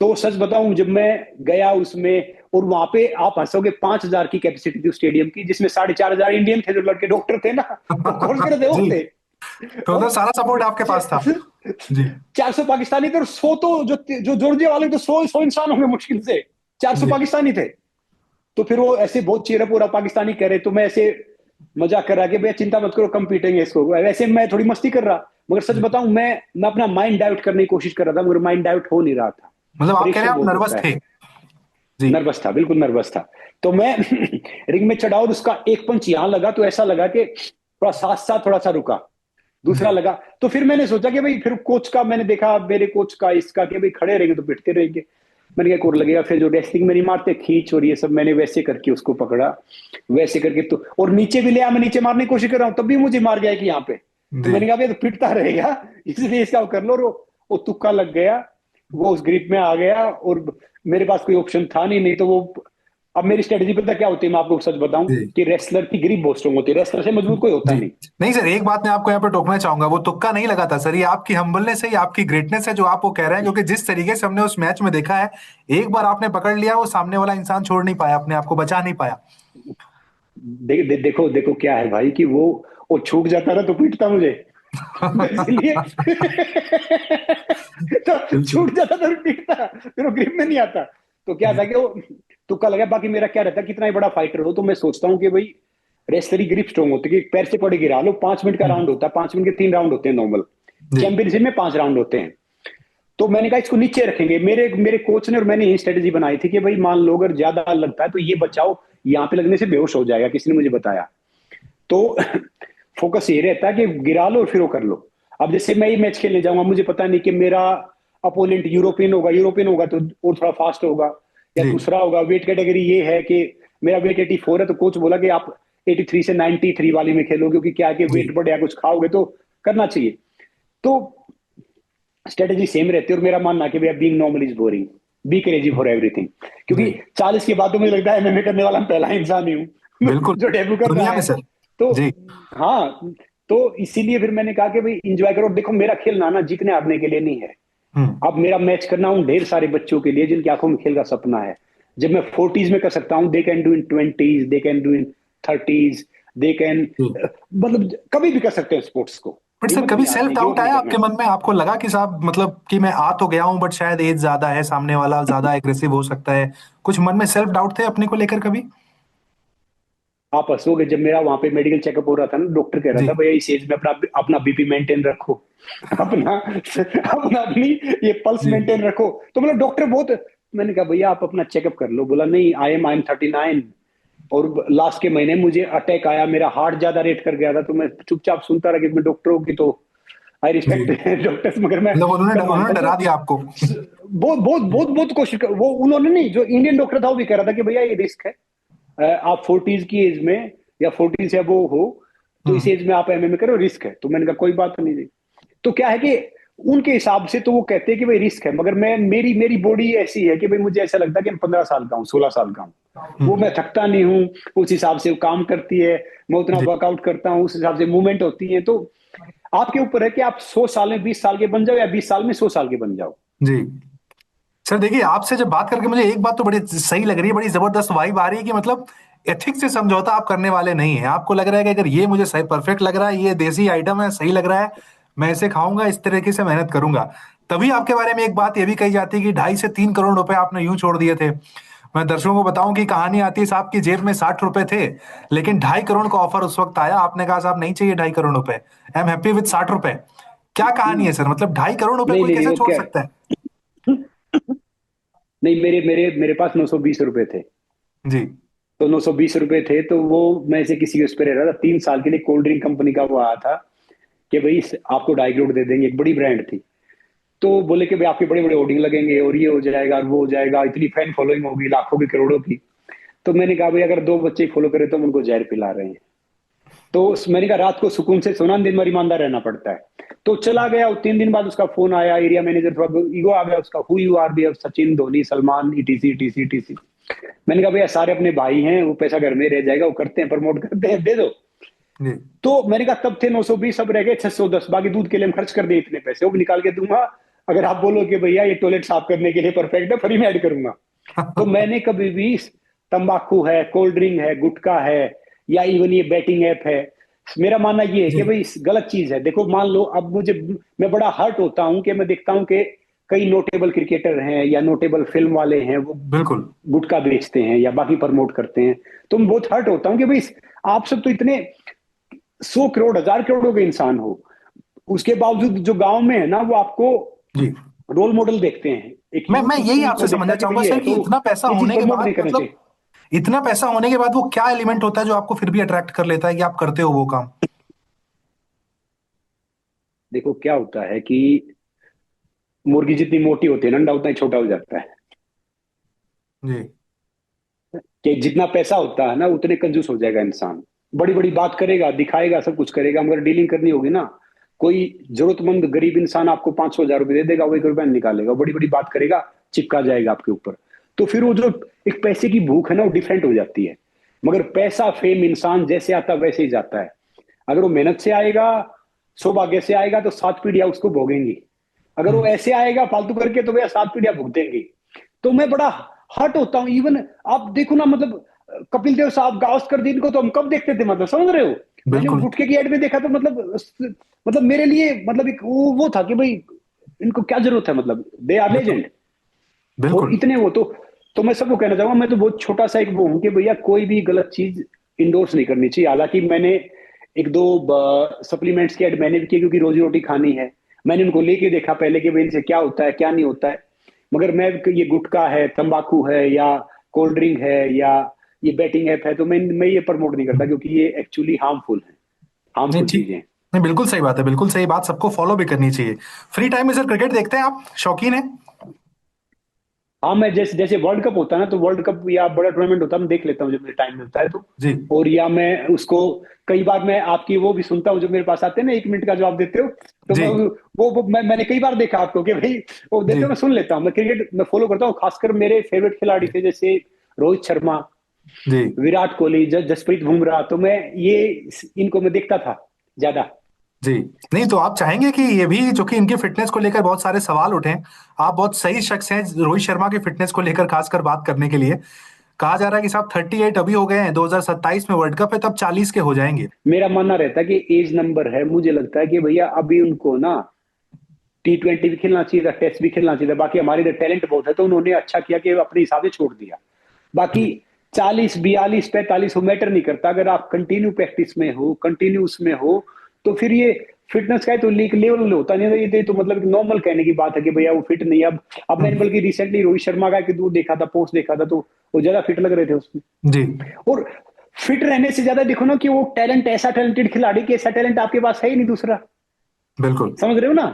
Speaker 1: तो सच बताऊं, जब मैं गया उसमें, और वहां पे आप हंसोगे, 5,000 की कैपेसिटी थी स्टेडियम की, जिसमें 4,500 इंडियन थे, जो लड़के डॉक्टर थे ना, वो कोर्स कर रहे
Speaker 2: जी।
Speaker 1: थे।
Speaker 2: तो उधर
Speaker 1: और
Speaker 2: सारा सपोर्ट आपके पास था? जी।
Speaker 1: 400 पाकिस्तानी थे, और 100 तो जो जॉर्जिया वाले, तो 100 इंसान होंगे मुश्किल से। 400
Speaker 2: जी।
Speaker 1: पाकिस्तानी थे। तो फिर वो ऐसे बहुत चेहरा पूरा पाकिस्तानी कह रहे, तो मैं ऐसे मजाक कर रहा कि भैया चिंता मत करो, कम पीटेंगे इसको। वैसे मैं थोड़ी मस्ती कर रहा, मगर सच
Speaker 2: जी।
Speaker 1: बताऊं, मैं अपना माइंड डाइवर्ट करने की कोशिश कर रहा था, मगर माइंड डाइवर्ट हो नहीं रहा था।
Speaker 2: मतलब आप कह रहे
Speaker 1: प्रेशर
Speaker 2: हैं आप
Speaker 1: बहुत
Speaker 2: नर्वस
Speaker 1: होता है।
Speaker 2: थे? जी।
Speaker 1: नर्वस था, बिल्कुल नर्वस था। तो मैं रिंग में चढ़ा, और उसका एक पंच यहां लगा, तो ऐसा लगा कि थोड़ा साथ साथ थोड़ा सा रुका। दूसरा
Speaker 2: जी।
Speaker 1: लगा, तो फिर मैंने सोचा कि भाई, फिर कोच का मैंने देखा, मेरे कोच का इसका, कि भाई खड़े रहेंगे तो पिटते रहेंगे। मैंने क्या कोर लगेगा, फिर जो रेसलिंग में नहीं मारते खींच और ये सब, मैंने वैसे करके उसको पकड़ा। वैसे करके तो, और नीचे भी ले आया, मैं नीचे मारने की कोशिश कर रहा हूं, तब भी मुझे मार गया कि यहाँ पे। तो
Speaker 2: जी
Speaker 1: मैंने कहा ये तो पिटता रहेगा, इसलिए इसका वो कर लो। और वो तुक्का लग गया, वो उस ग्रिप में आ गया, और मेरे पास कोई ऑप्शन था नहीं, नहीं तो वो। अब मेरी स्ट्रेटेजी पता क्या होती है, मैं आपको सच बताऊं,
Speaker 2: जी
Speaker 1: कि रेसलर की ग्रिप बहुत स्ट्रांग होती है, रेसलर से मजबूत कोई होता
Speaker 2: जी।
Speaker 1: नहीं।
Speaker 2: नहीं सर, एक बात मैं आपको यहाँ पे टोकना चाहूंगा, वो तुक्का नहीं लगा था सर, ये आपकी हम्बलनेस है, ये आपकी ग्रेटनेस है जो आप वो कह रहे हैं, क्योंकि जिस तरीके से हमने उस मैच में देखा है, एक बार आपने पकड़ लिया, वो सामने वाला इंसान छोड़ नहीं पाया, अपने आप को बचा नहीं पाया।
Speaker 1: देखो देखो क्या है भाई, कि वो छूट जाता ना तो पीटता मुझे। तो इसलिए तो
Speaker 2: बिल्कुल।
Speaker 1: छूट जाता तो पीटता, फिर वो ग्रिप में नहीं आता। तो क्या
Speaker 2: जी
Speaker 1: था कि वो तुक्का लगा। बाकी मेरा क्या रहता, कितना ही बड़ा फाइटर हो, तो मैं सोचता हूँ कि भाई रेसलरी ग्रिप स्ट्रांग होती है, कि पैर से पड़े गिरा लो। 5 मिनट का राउंड होता है, 5 मिनट के 3 राउंड होते हैं नॉर्मल।
Speaker 2: जी
Speaker 1: चैंपियनशिप में 5 राउंड होते हैं। तो मैंने कहा इसको नीचे रखेंगे, मेरे मेरे कोच ने और मैंने यही स्ट्रेटेजी बनाई थी, कि भाई मान लो अगर ज्यादा लगता है तो ये बचाओ, यहाँ पे लगने से बेहोश हो जाएगा, किसी ने मुझे बताया। तो फोकस ये रहता है कि गिरा लो और फिर वो कर लो। अब जैसे मैं ये मैच खेलने जाऊंगा, मुझे पता नहीं कि मेरा अपोनेंट यूरोपियन होगा तो और थोड़ा फास्ट होगा, या
Speaker 2: जी
Speaker 1: दूसरा होगा। वेट कैटेगरी ये है कि मेरा वेट 84 है, तो कोच बोला कि आप 83 से 93 वाली में खेलो, क्योंकि क्या है कि
Speaker 2: जी
Speaker 1: वेट बढ़िया, कुछ खाओगे तो करना चाहिए। तो स्ट्रेटेजी सेम रहती है, और मेरा मानना है कि भैया being normal is boring, be crazy for everything. क्योंकि
Speaker 2: जी।
Speaker 1: 40 के बाद तो मुझे लगता है एमएमए करने वाला मैं पहला इंसान ही हूँ
Speaker 2: बिल्कुल।
Speaker 1: जो डेब्यू कर रहा
Speaker 2: दुनिया में
Speaker 1: है।
Speaker 2: सर।
Speaker 1: तो
Speaker 2: जी
Speaker 1: हाँ, तो इसीलिए फिर मैंने कहा कि भाई इंजॉय करो। देखो मेरा खेलना ना जीतने हारने के लिए नहीं है।
Speaker 2: हम्म।
Speaker 1: अब मेरा मैच करना हूं ढेर सारे बच्चों के लिए जिनकी आंखों में खेल का सपना है। जब मैं 40s में कर सकता हूं, they can do in 20s, they can do in 30s, they can,
Speaker 2: जी।
Speaker 1: मतलब कभी भी कर सकते हैं स्पोर्ट्स को।
Speaker 2: बट सर,
Speaker 1: हिम्मत
Speaker 2: कभी
Speaker 1: नहीं
Speaker 2: सेल्फ
Speaker 1: हारनी, गिव
Speaker 2: डाउट
Speaker 1: अप नहीं
Speaker 2: आया
Speaker 1: करना
Speaker 2: आपके
Speaker 1: है।
Speaker 2: मन में? आपको लगा कि साहब मतलब कि मैं आ तो गया हूं, बट शायद एज ज्यादा है, सामने वाला ज्यादा एग्रेसिव हो सकता है, कुछ मन में सेल्फ डाउट थे अपने को लेकर कभी?
Speaker 1: आप हंसोगे, जब मेरा वहां पे मेडिकल चेकअप हो रहा था ना, डॉक्टर कह रहा
Speaker 2: जी
Speaker 1: था भैया इस एज में अपना अपना बीपी मेंटेन रखो, अपना अपना अपनी ये पल्स
Speaker 2: जी
Speaker 1: मेंटेन रखो। तो मतलब डॉक्टर बहुत, मैंने कहा भैया आप अपना चेकअप कर लो। बोला नहीं, आई एम 39, और लास्ट के महीने मुझे अटैक आया, मेरा हार्ट ज्यादा रेट कर गया था। तो मैं चुपचाप सुनता रहा, कि मैं डॉक्टर होगी तो आई
Speaker 2: जी।
Speaker 1: रिस्पेक्ट डॉक्टर्स, मगर मैं
Speaker 2: मतलब उन्होंने
Speaker 1: कम
Speaker 2: उन्होंने
Speaker 1: मानता।
Speaker 2: डरा दिया आपको?
Speaker 1: बहुत बहुत बहुत बहुत कोशिश कर, वो उन्होंने नहीं, जो इंडियन डॉक्टर था वो भी कह रहा था कि भैया ये रिस्क है। आप 40s की एज में, या 40 से वो हो, तो इस
Speaker 2: हम्म।
Speaker 1: एज में आप एमएमए करो, रिस्क है। तो मैंने कहा कोई बात नहीं थी। तो क्या है कि उनके हिसाब से तो वो कहते हैं कि भाई रिस्क है, मगर मैं, मेरी मेरी बॉडी ऐसी है कि भाई मुझे ऐसा लगता है कि मैं 15 साल का हूँ, 16 साल का हूँ। वो
Speaker 2: हम्म।
Speaker 1: मैं थकता नहीं हूँ, उस हिसाब से वो काम करती है। मैं उतना
Speaker 2: जी
Speaker 1: वर्कआउट करता हूँ, उस हिसाब से मूवमेंट होती है। तो आपके ऊपर है कि आप 100 साल में 20 साल के बन जाओ, या 20 साल में 100 साल के बन जाओ।
Speaker 2: जी। सर देखिए, आपसे जब बात करके मुझे एक बात तो बड़ी सही लग रही है, बड़ी जबरदस्त वाइब आ रही है कि मतलब एथिक्स से समझौता आप करने वाले नहीं हैं। आपको लग रहा है कि अगर ये मुझे सही परफेक्ट लग रहा है, ये देसी आइटम है, सही लग रहा है, मैं इसे खाऊंगा, इस तरीके से मेहनत करूंगा। तभी आपके बारे में एक बात ये भी कही जाती है कि 2.5 से 3 करोड़ रुपए आपने यूं छोड़ दिए थे। मैं दर्शकों को बताऊं कि कहानी आती है, साहब की जेब में 60 रुपए थे, लेकिन 2.5 करोड़ का ऑफर उस वक्त आया, आपने कहा साहब नहीं चाहिए 2.5 करोड़ रुपए, आई एम हैप्पी विद 60 रुपए। क्या कहानी है सर, मतलब 2.5 करोड़ रुपए
Speaker 1: नहीं
Speaker 2: कोई
Speaker 1: नहीं नहीं,
Speaker 2: कैसे
Speaker 1: वो
Speaker 2: छोड़
Speaker 1: क्या
Speaker 2: सकता है?
Speaker 1: है, नहीं, मेरे मेरे मेरे पास 920 रुपए थे।
Speaker 2: जी
Speaker 1: तो 920 रुपए थे, तो वो मैं से किसी के उस पर रह रहा था 3 साल के लिए। कोल्ड ड्रिंक कंपनी का वो आया था कि भाई आपको 2.5 करोड़ दे देंगे, एक बड़ी ब्रांड थी। तो बोले कि भाई आपके बड़े बड़े होर्डिंग लगेंगे, और ये हो जाएगा और वो हो जाएगा, इतनी फैन फॉलोइंग होगी लाखों की करोड़ों की। तो मैंने कहा भाई अगर 2 बच्चे फॉलो करे तो हम उनको जहर पिला रहे हैं। तो मैंने कहा रात को सुकून से सोना, दिन भर ईमानदार रहना पड़ता है। तो चला गया, और 3 दिन बाद उसका फोन आया, एरिया मैनेजर, थोड़ा ईगो आ गया उसका, हु यू आर, भी Sachin, Dhoni, Salman, etc TC TC. मैंने कहा भैया सारे अपने भाई हैं, वो पैसा घर में रह जाएगा, वो करते हैं, प्रमोट करते हैं, दे दो।
Speaker 2: जी
Speaker 1: तो मैंने कहा तब थे 920, अब रह गए 610, बाकी दूध के लिए हम खर्च कर दिए, इतने पैसे वो भी निकाल के दूंगा। अगर आप बोलो कि भैया ये टॉयलेट साफ करने के लिए परफेक्ट है, फ्री में ऐड करूंगा। तो मैंने कभी भी, तंबाकू है, कोल्ड ड्रिंक है, गुटखा है, या इवन ये बैटिंग ऐप है, मेरा मानना ये है
Speaker 2: जी
Speaker 1: कि भाई गलत चीज है। देखो मान लो अब मुझे, मैं बड़ा हर्ट होता हूं कि मैं देखता हूं कि कई नोटेबल क्रिकेटर हैं या नोटेबल फिल्म वाले हैं, वो
Speaker 2: बिल्कुल।
Speaker 1: गुटखा बेचते हैं या बाकी प्रमोट करते हैं। तो मैं बहुत हर्ट होता हूं कि भाई आप सब तो इतने 100 करोड़ 1000 करोड़ के इंसान हो, उसके बावजूद जो गांव में है ना, वो आपको
Speaker 2: जी।
Speaker 1: रोल मॉडल देखते हैं, एक
Speaker 2: मैं
Speaker 1: यूथ
Speaker 2: यही
Speaker 1: तुमको
Speaker 2: आपसे
Speaker 1: देखता
Speaker 2: समझना
Speaker 1: है कि
Speaker 2: चाहूंगा
Speaker 1: भाई ये
Speaker 2: सर
Speaker 1: है,
Speaker 2: कि
Speaker 1: तो
Speaker 2: इतना पैसा
Speaker 1: ये चीज
Speaker 2: होने के
Speaker 1: प्रमोट
Speaker 2: बाद
Speaker 1: नहीं करना
Speaker 2: मतलब,
Speaker 1: चाहिए।
Speaker 2: इतना पैसा होने के बाद वो क्या एलिमेंट होता है जो आपको फिर भी अट्रैक्ट कर लेता है कि आप करते हो वो काम?
Speaker 1: देखो क्या होता है कि मुर्गी जितनी मोटी होती है ना, अंडा उतना ही छोटा हो जाता है।
Speaker 2: जी
Speaker 1: कि जितना पैसा होता है ना, उतने कंजूस हो जाएगा इंसान। बड़ी बड़ी बात करेगा, दिखाएगा, सब कुछ करेगा, मगर डीलिंग करनी होगी ना, कोई जरूरतमंद गरीब इंसान आपको 500,000 रुपये दे देगा, वो 1 रुपया नहीं निकालेगा, बड़ी बड़ी बात करेगा, चिपका जाएगा आपके ऊपर। तो फिर वो जो एक पैसे की भूख है ना, वो डिफरेंट हो जाती है। मगर पैसा, फेम, इंसान जैसे आता वैसे ही जाता है। अगर वो मेहनत से आएगा, सौभाग्य से आएगा, तो 7 पीढ़ियां उसको भोगेंगी। अगर वो
Speaker 2: हम्म,
Speaker 1: ऐसे आएगा फालतू करके, तो भैया 7 पीढ़ियां भुगतेंगी। तो मैं बड़ा हर्ट होता हूँ। इवन आप देखो ना, मतलब कपिल देव साहब, गावस्कर जी, इनको तो हम कब देखते थे, मतलब समझ रहे हो। मैंने वो
Speaker 2: बिल्कुल
Speaker 1: गुटखे की एड में देखा, तो मतलब मेरे लिए मतलब एक वो था कि भाई इनको क्या जरूरत है, मतलब दे आर
Speaker 2: बिल्कुल
Speaker 1: लेजेंड। और
Speaker 2: बिल्कुल।
Speaker 1: इतने वो तो मैं सबको कहना चाहूंगा, मैं तो बहुत छोटा सा एक वो हूं कि भैया कोई भी गलत चीज इंडोर्स नहीं करनी चाहिए। हालांकि मैंने एक दो सप्लीमेंट्स की ऐड मैंने भी की, क्योंकि रोजी रोटी खानी है। मैंने उनको लेके देखा पहले कि भाई इनसे क्या होता है, क्या नहीं होता है। मगर मैं, ये गुटखा है, तंबाकू है, या कोल्ड ड्रिंक है, या ये बैटिंग ऐप है, तो मैं ये प्रमोट नहीं करता, क्योंकि ये एक्चुअली हार्मफुल है,
Speaker 2: नहीं
Speaker 1: हार्मफुल
Speaker 2: ठीक।
Speaker 1: चीजें।
Speaker 2: नहीं बिल्कुल सही बात है, बिल्कुल सही बात, सबको फॉलो भी करनी चाहिए। फ्री टाइम में सर क्रिकेट देखते हैं आप, शौकीन है?
Speaker 1: हाँ, मैं जैसे जैसे वर्ल्ड कप होता है ना, तो वर्ल्ड कप या बड़ा टूर्नामेंट होता है, मैं देख लेता हूँ जब मुझे टाइम मिलता है तो।
Speaker 2: जी
Speaker 1: और या मैं उसको, कई बार मैं आपकी वो भी सुनता हूँ, जो मेरे पास आते हैं ना, 1 मिनट का जवाब देते हो, तो
Speaker 2: जी
Speaker 1: मैं मैंने कई बार देखा आपको कि भाई वो
Speaker 2: जी
Speaker 1: देते हो, मैं सुन लेता हूँ। मैं क्रिकेट मैं फॉलो करता हूँ, खासकर मेरे फेवरेट खिलाड़ी थे जैसे रोहित शर्मा,
Speaker 2: जी
Speaker 1: विराट कोहली, जसप्रीत बुमराह, तो मैं ये इनको मैं देखता था ज्यादा।
Speaker 2: जी। नहीं तो आप चाहेंगे कि ये भी, जो कि इनके फिटनेस को लेकर बहुत सारे सवाल उठे हैं, आप बहुत सही शख्स हैं रोहित शर्मा के फिटनेस को लेकर खासकर बात करने के लिए। कहा जा रहा है कि साहब 38 अभी हो गए हैं, 2027 में वर्ल्ड कप है, तब 40 के हो जाएंगे।
Speaker 1: मेरा मानना रहता है कि एज नंबर है, मुझे लगता है कि भैया अभी उनको ना T20 भी खेलना चाहिए था, टेस्ट भी खेलना चाहिए था। बाकी हमारे इधर टैलेंट बहुत है, तो उन्होंने अच्छा किया कि अपने हिसाब से छोड़ दिया। बाकी
Speaker 2: जी
Speaker 1: 40, 42, 45 वो मैटर नहीं करता, अगर आप कंटिन्यू प्रैक्टिस में हो, कंटिन्यू उसमें हो, तो फिर ये फिटनेस का है तो लीग लेवल होता नहीं है। ये तो मतलब नॉर्मल कहने की बात है कि भैया वो फिट नहीं है। अब मैंने
Speaker 2: हम्म,
Speaker 1: बल्कि रिसेंटली रोहित शर्मा का कि वो देखा था, पोस्ट देखा था, तो वो ज्यादा फिट लग रहे थे उसमें।
Speaker 2: जी
Speaker 1: और फिट रहने से ज्यादा देखो ना कि वो टैलेंट, ऐसा टैलेंटेड खिलाड़ी कि ऐसा टैलेंट आपके पास है ही नहीं दूसरा।
Speaker 2: बिल्कुल
Speaker 1: समझ रहे हो ना।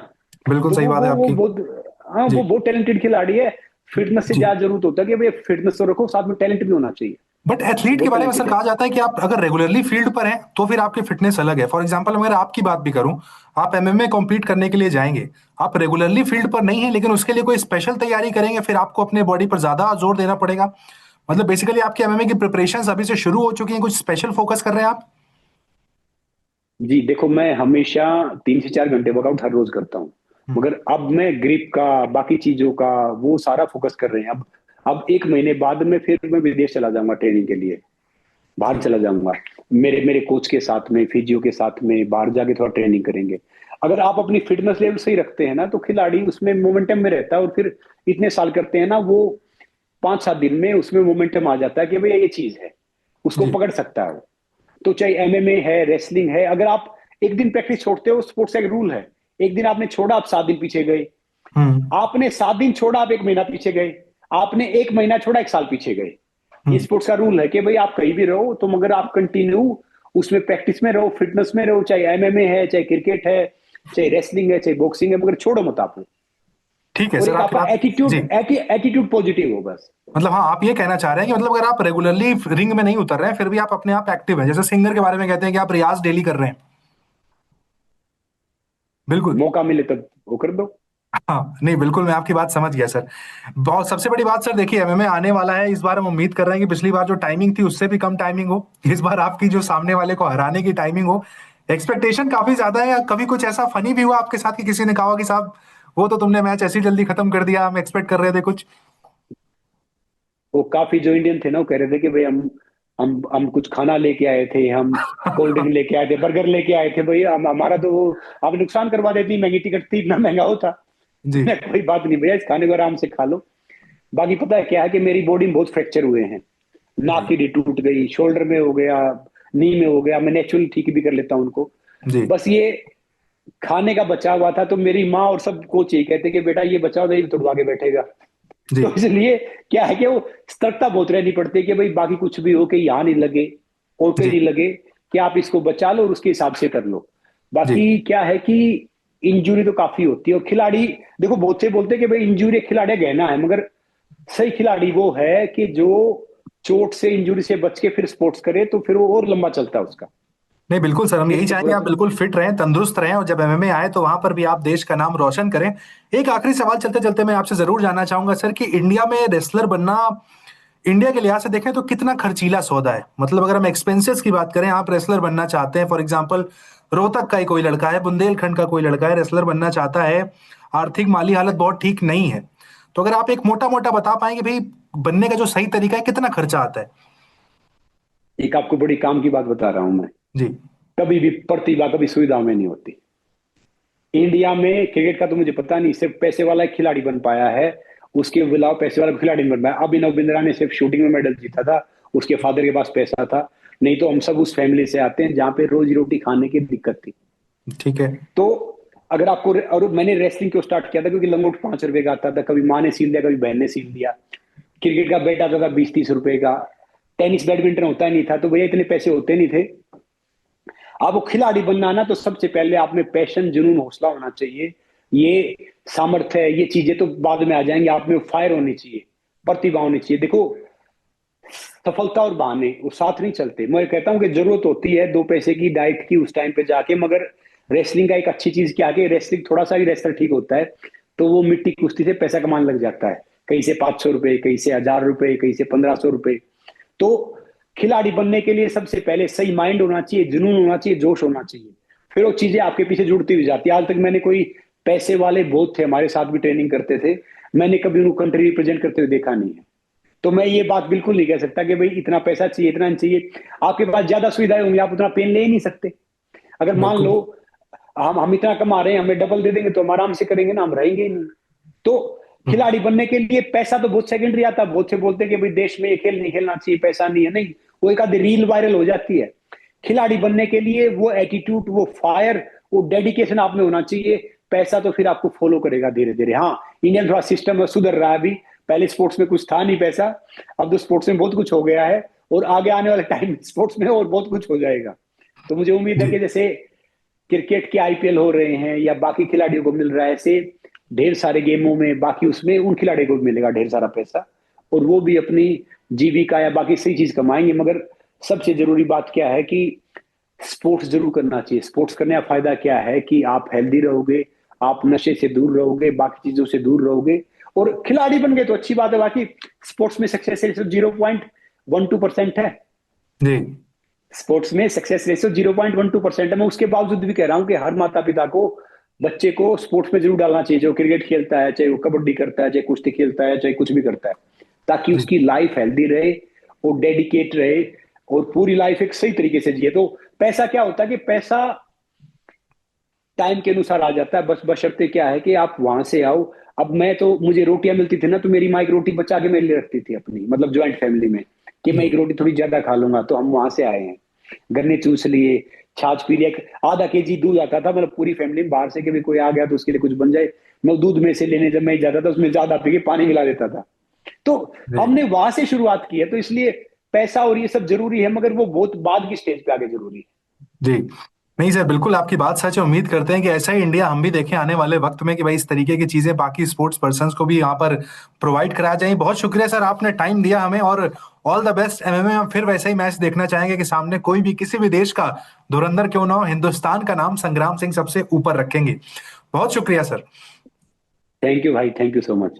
Speaker 2: बिल्कुल
Speaker 1: तो
Speaker 2: सही बात है
Speaker 1: वो
Speaker 2: आपकी।
Speaker 1: बहुत, हाँ,
Speaker 2: जी
Speaker 1: वो बहुत टैलेंटेड खिलाड़ी है। फिटनेस से
Speaker 2: जी।
Speaker 1: ज्यादा जरूरत होता है कि भाई फिटनेस तो रखो, साथ में टैलेंट भी होना चाहिए।
Speaker 2: बट एथलीट के
Speaker 1: बहुत
Speaker 2: बारे में सर
Speaker 1: टैलेंटेड है।
Speaker 2: कहा जाता है कि आप अगर रेगुलरली फील्ड पर हैं तो फिर आपकी फिटनेस अलग है। फॉर एग्जांपल अगर आपकी बात भी करूं, आप एमएमए कॉम्पीट करने के लिए जाएंगे, आप रेगुलरली फील्ड पर नहीं है, लेकिन उसके लिए कोई स्पेशल तैयारी करेंगे, फिर आपको अपने बॉडी पर ज्यादा जोर देना पड़ेगा। मतलब बेसिकली आपकी एमएमए की प्रिपरेशन अभी से शुरू हो चुकी है, कुछ स्पेशल फोकस कर रहे हैं आप?
Speaker 1: जी देखो, मैं हमेशा 3 से 4 घंटे वर्कआउट हर रोज करता हूँ।
Speaker 2: हम्म,
Speaker 1: मगर अब मैं ग्रिप का, बाकी चीजों का, वो सारा फोकस कर रहे हैं। अब 1 महीने बाद में फिर मैं विदेश चला जाऊंगा ट्रेनिंग के लिए, बाहर
Speaker 2: ठीक।
Speaker 1: चला जाऊंगा। मेरे मेरे कोच के साथ में, फिजियो के साथ में बाहर जाके थोड़ा ट्रेनिंग करेंगे। अगर आप अपनी फिटनेस लेवल सही रखते हैं ना, तो खिलाड़ी उसमें मोमेंटम में रहता है, और फिर इतने साल करते हैं ना वो, 5-7 दिन में उसमें मोमेंटम आ जाता है कि भैया ये चीज है, उसको
Speaker 2: जी।
Speaker 1: पकड़ सकता है वो। तो चाहे एमएमए है, रेसलिंग है, अगर आप एक दिन प्रैक्टिस छोड़ते हो, स्पोर्ट्स का एक रूल है, एक दिन आपने छोड़ा, आप 7 दिन पीछे गए।
Speaker 2: हम्म
Speaker 1: आपने 7 दिन छोड़ा, आप 1 महीना पीछे गए। आपने 1 महीना छोड़ा, 1 साल पीछे गए। ये
Speaker 2: हम्म।
Speaker 1: स्पोर्ट्स का रूल है कि भाई आप कहीं भी रहो, तो मगर आप कंटिन्यू उसमें प्रैक्टिस में रहो, फिटनेस में रहो, चाहे एमएमए है, चाहे क्रिकेट है, चाहे रेसलिंग है, चाहे बॉक्सिंग है, मगर छोड़ो मत आप।
Speaker 2: ठीक है
Speaker 1: और
Speaker 2: सर,
Speaker 1: एक
Speaker 2: आपकी
Speaker 1: आपका
Speaker 2: बात।
Speaker 1: एटीट्यूड,
Speaker 2: जी।
Speaker 1: एटीट्यूड पॉजिटिव हो बस।
Speaker 2: मतलब हाँ, आप ये कहना चाह रहे हैं कि मतलब अगर आप रेगुलरली रिंग में नहीं उतर रहे हैं फिर भी आप अपने आप एक्टिव हैं, जैसे सिंगर के बारे में कहते हैं कि आप रियाज डेली कर रहे हैं। बिल्कुल।
Speaker 1: मौका मिले तब वो कर दो।
Speaker 2: हाँ नहीं बिल्कुल, मैं आपकी बात समझ गया सर। बहुत सबसे बड़ी बात सर, देखिए एमएमए आने वाला है, इस बार हम उम्मीद कर रहे हैं कि पिछली बार जो टाइमिंग थी उससे भी कम टाइमिंग हो, इस बार आपकी जो सामने वाले को हराने की टाइमिंग हो। एक्सपेक्टेशन काफी ज्यादा है। कभी कुछ ऐसा फनी भी हुआ आपके साथ कि किसी ने कहा हो कि साहब वो तो तुमने मैच ऐसी जल्दी खत्म कर दिया, हम एक्सपेक्ट कर रहे थे कुछ?
Speaker 1: वो काफी जो इंडियन थे ना, वो कह रहे थे कि भाई हम कुछ खाना लेके आए थे, हम कोल्ड ड्रिंक लेके आए थे, बर्गर लेके आए थे, भाई हमारा तो वो आप नुकसान करवा देती, महंगी टिकट थी, इतना महंगा होता।
Speaker 2: जी
Speaker 1: कोई बात नहीं भैया, इस खाने को आराम से खा लो। बाकी पता है क्या है कि मेरी बॉडी में बहुत फ्रैक्चर हुए हैं। नाक
Speaker 2: जी
Speaker 1: की री टूट गई, शोल्डर में हो गया, नी में हो गया, मैं नेचुरल ठीक भी कर लेता हूँ उनको।
Speaker 2: जी
Speaker 1: बस ये खाने का बचा हुआ था, तो मेरी माँ और सब कोच यही कहते कि बेटा ये बचा हुआ, ये तुड़वा के बैठेगा।
Speaker 2: जी
Speaker 1: तो इसलिए क्या है कि वो सतर्कता बहुत रहनी पड़ती है कि भाई बाकी कुछ भी हो, कि यहाँ नहीं लगे और कहीं
Speaker 2: जी
Speaker 1: नहीं लगे, कि आप इसको बचा लो और उसके हिसाब से कर लो।
Speaker 2: जी
Speaker 1: बाकी क्या है कि इंजुरी तो काफी होती है, और खिलाड़ी, देखो बहुत से बोलते हैं कि भाई इंजुरी खिलाड़ी गहना है, मगर सही खिलाड़ी वो है कि जो चोट से इंजुरी से बच के फिर स्पोर्ट्स करे तो फिर वो और लंबा चलता है उसका।
Speaker 2: नहीं बिल्कुल सर, हम
Speaker 1: ये
Speaker 2: यही
Speaker 1: तो
Speaker 2: चाहेंगे
Speaker 1: पूरा
Speaker 2: आप बिल्कुल फिट रहें, तंदुरुस्त रहें, और जब एमएमए आए तो वहां पर भी आप देश का नाम रोशन करें। एक आखिरी सवाल चलते चलते मैं आपसे जरूर जानना चाहूंगा सर कि इंडिया में रेसलर बनना, इंडिया के लिहाज से देखें तो कितना खर्चीला सौदा है? मतलब अगर हम एक्सपेंसेस की बात करें, आप रेसलर बनना चाहते हैं, फॉर एग्जांपल रोहतक का ही कोई लड़का है, बुंदेलखंड का कोई लड़का है, रेसलर बनना चाहता है, आर्थिक माली हालत बहुत ठीक नहीं है, तो अगर आप एक मोटा मोटा बता पाएंगे भाई बनने का जो सही तरीका है, कितना खर्चा आता है?
Speaker 1: एक आपको बड़ी काम की बात बता रहा हूं मैं।
Speaker 2: जी।
Speaker 1: कभी भी प्रतिभा कभी सुविधा में नहीं होती। इंडिया में क्रिकेट का तो मुझे पता नहीं, सिर्फ पैसे वाला एक खिलाड़ी बन पाया है, उसके अलावा पैसे वाला खिलाड़ी नहीं बन पाया। अभिनव बिंद्रा ने सिर्फ शूटिंग में मेडल जीता था, उसके फादर के पास पैसा था। नहीं तो हम सब उस फैमिली से आते हैं जहां पे रोजी रोटी खाने की दिक्कत थी।
Speaker 2: ठीक है।
Speaker 1: तो अगर आपको, और मैंने रेसलिंग क्यों स्टार्ट किया था, क्योंकि लंगोट 5 रुपए का आता था, कभी माँ ने सील दिया, कभी बहन ने सील दिया। क्रिकेट का बैट आता था 20-30 रुपए का। टेनिस बैडमिंटन होता ही नहीं था, तो भैया इतने पैसे होते नहीं थे। आपको खिलाड़ी बनना है ना, तो सबसे पहले आप में पैशन, जुनून, हौसला होना चाहिए। ये सामर्थ्य है, ये चीजें तो बाद में आ जाएंगी। आप में फायर होनी चाहिए, प्रतिभा होनी चाहिए। देखो, सफलता और बहाने वो साथ नहीं चलते। मैं कहता हूं कि जरूरत होती है 2 पैसे की डाइट की उस टाइम पे जाके, मगर रेसलिंग का एक अच्छी चीज क्या है कि रेसलिंग, थोड़ा सा भी रेसलर ठीक होता है तो वो मिट्टी कुश्ती से पैसा कमाने लग जाता है। कहीं से 500 रुपए, कहीं से 1000 रुपए, कहीं से 1500 रुपए। तो खिलाड़ी बनने के लिए सबसे पहले सही माइंड होना चाहिए, जुनून होना चाहिए, जोश होना चाहिए। फिर वो चीजें आपके पीछे जुड़ती हुई जाती है। आज तक मैंने कोई, पैसे वाले बहुत थे हमारे साथ भी ट्रेनिंग करते थे, मैंने कभी उनको कंट्री रिप्रेजेंट करते हुए देखा नहीं है। तो मैं ये बात बिल्कुल नहीं कह सकता कि भाई इतना पैसा चाहिए, इतना नहीं चाहिए। आपके पास ज्यादा सुविधाएं होंगी, आप उतना पेन ले ही नहीं सकते। अगर मान लो
Speaker 2: बिल्कुल।
Speaker 1: हम इतना कमा रहे हैं, हमें डबल दे देंगे तो हम आराम से करेंगे ना, हम रहेंगे ही नहीं। तो
Speaker 2: हम्म।
Speaker 1: खिलाड़ी बनने के लिए पैसा तो बहुत सेकेंडरी आता है। बहुत से बोलते हैं कि भाई देश में ये खेल नहीं खेलना चाहिए, पैसा नहीं है। नहीं, वो एक आधी रील वायरल हो जाती है। खिलाड़ी बनने के लिए वो एटीट्यूड, वो फायर, वो डेडिकेशन आप में होना चाहिए। पैसा तो फिर आपको फॉलो करेगा धीरे धीरे। हाँ, इंडियन थोड़ा सिस्टम सुधर रहा है अभी। पहले स्पोर्ट्स में कुछ था नहीं पैसा, अब तो स्पोर्ट्स में बहुत कुछ हो गया है, और आगे आने वाले टाइम स्पोर्ट्स में और बहुत कुछ हो जाएगा। तो मुझे उम्मीद है
Speaker 2: जी।
Speaker 1: कि जैसे क्रिकेट के आईपीएल हो रहे हैं या बाकी खिलाड़ियों को मिल रहा है, ऐसे ढेर सारे गेमों में, बाकी उसमें उन खिलाड़ियों को भी मिलेगा ढेर सारा पैसा, और वो भी अपनी जीविका या बाकी सही चीज कमाएंगे। मगर सबसे जरूरी बात क्या है कि स्पोर्ट्स जरूर करना चाहिए। स्पोर्ट्स करने का फायदा क्या है कि आप हेल्दी रहोगे, आप नशे से दूर रहोगे, बाकी चीजों से दूर रहोगे, और खिलाड़ी बन गए तो अच्छी बात है। बाकी स्पोर्ट्स में सक्सेस रेशियो 0.12% है।
Speaker 2: जी।
Speaker 1: स्पोर्ट्स में सक्सेस रेशियो 0.12% है। मैं उसके बावजूद भी कह रहा हूं कि हर माता पिता को बच्चे को स्पोर्ट्स में जरूर डालना चाहिए, जो क्रिकेट खेलता है, चाहे वो कबड्डी करता है, चाहे कुश्ती खेलता है, चाहे कुछ भी करता है, ताकि
Speaker 2: जी।
Speaker 1: उसकी लाइफ हेल्दी रहे और डेडिकेट रहे, और पूरी लाइफ एक सही तरीके से जिए। तो पैसा क्या होता है कि पैसा टाइम के अनुसार आ जाता है, बस बशर्ते क्या है कि आप वहां से आओ। अब मैं तो, मुझे रोटियां मिलती थी ना, तो मेरी माँ एक रोटी बचा के मेरे लिए रखती थी अपनी, मतलब ज्वाइंट फैमिली में, कि मैं
Speaker 2: जी।
Speaker 1: एक रोटी थोड़ी ज्यादा खा लूंगा। तो हम वहां से आए हैं, गन्ने चूस लिए, छाछ पी लिया। आधा केजी दूध आता था, मतलब पूरी फैमिली में बाहर से कभी कोई आ गया तो उसके लिए कुछ बन जाए, मैं दूध में से लेने जब मैं जाता था उसमें ज्यादा पी के पानी मिला देता था। तो
Speaker 2: जी।
Speaker 1: हमने वहां से शुरुआत की है, तो इसलिए पैसा और ये सब जरूरी है, मगर वो बहुत बाद की स्टेज पे आगे जरूरी है।
Speaker 2: जी। नहीं सर, बिल्कुल आपकी बात सच है। उम्मीद करते हैं कि ऐसा ही इंडिया हम भी देखें आने वाले वक्त में, कि भाई इस तरीके की चीजें बाकी स्पोर्ट्स पर्संस को भी यहाँ पर प्रोवाइड करा जाए। बहुत शुक्रिया सर, आपने टाइम दिया हमें, और ऑल द बेस्ट। एमएमए हम फिर वैसा ही मैच देखना चाहेंगे कि सामने कोई भी किसी भी देश का धुरंधर क्यों ना हो, हिंदुस्तान का नाम संग्राम सिंह सबसे ऊपर रखेंगे। बहुत शुक्रिया सर।
Speaker 1: थैंक यू भाई, थैंक यू सो मच।